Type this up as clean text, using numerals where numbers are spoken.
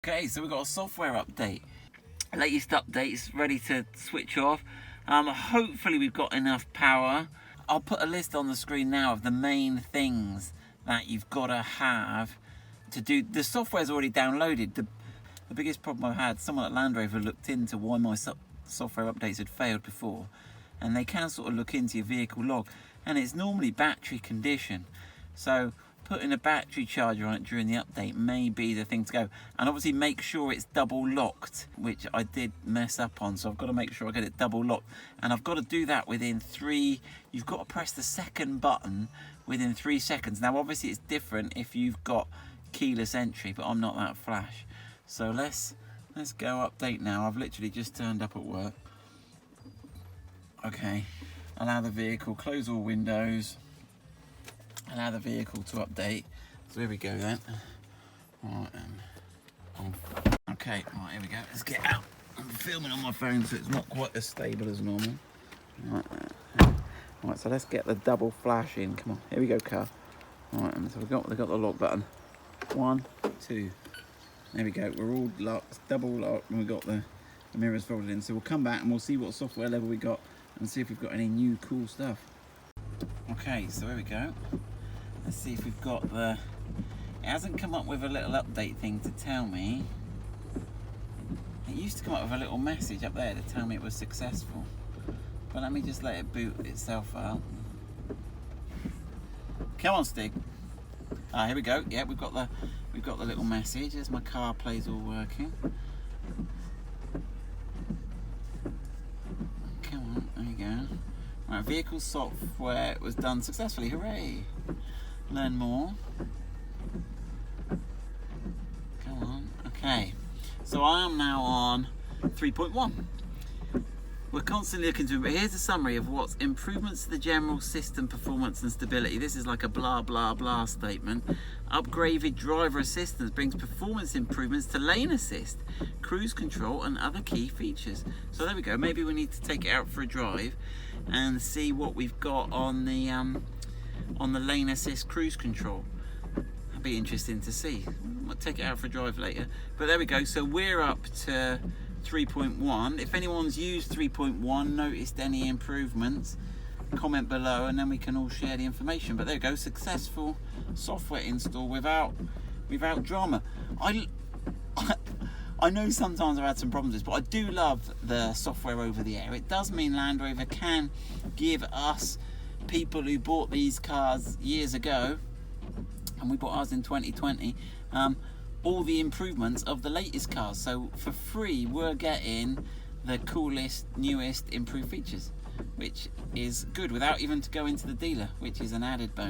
Okay, so we've got a software update. Latest updates ready to switch off. Hopefully we've got enough power. I'll put a list on the screen now of the main things that you've got to have to do. The software's already downloaded. The biggest problem I've had, someone at Land Rover looked into why my software updates had failed before, and they can sort of look into your vehicle log, and it's normally battery condition. So putting a battery charger on it during the update may be the thing to go. And obviously make sure it's double locked, which I did mess up on, so I've got to make sure I get it double locked. And I've got to do that within you've got to press the second button within 3 seconds. Now obviously it's different if you've got keyless entry, but I'm not that flash. So let's go update now. I've literally just turned up at work. Okay, allow the vehicle, close all windows. Allow the vehicle to update. So here we go then. Right, okay, right, here we go. Let's get out. I'm filming on my phone, so it's not quite as stable as normal. Right, so let's get the double flash in. Come on, here we go, car. Right, so we've got the lock button. 1, 2. There we go. We're all locked. It's double locked, and we've got the mirrors folded in. So we'll come back and we'll see what software level we got and see if we've got any new cool stuff. Okay, so here we go. Let's see if we've got it hasn't come up with a little update thing to tell me. It used to come up with a little message up there to tell me it was successful. But let me just let it boot itself up. Come on, Stig. Here we go. Yeah, we've got the little message. There's my CarPlay's all working. Come on, there you go. Right, vehicle software was done successfully. Hooray! Learn more. Come on. Okay. So I am now on 3.1. We're constantly looking to improve. Here's a summary of what's improvements to the general system performance and stability. This is like a blah blah blah statement. Upgraded driver assistance brings performance improvements to lane assist, cruise control and other key features. So there we go. Maybe we need to take it out for a drive and see what we've got on the lane assist cruise control. That'd be interesting to see. We'll take it out for a drive later. But there we go. So we're up to 3.1. If anyone's used 3.1, noticed any improvements, comment below and then we can all share the information. But there we go, successful software install without drama. I know sometimes I've had some problems with this, but I do love the software over the air. It does mean Land Rover can give us, people who bought these cars years ago, and we bought ours in 2020, all the improvements of the latest cars. So for free we're getting the coolest, newest, improved features, which is good without even to go into the dealer, which is an added bonus.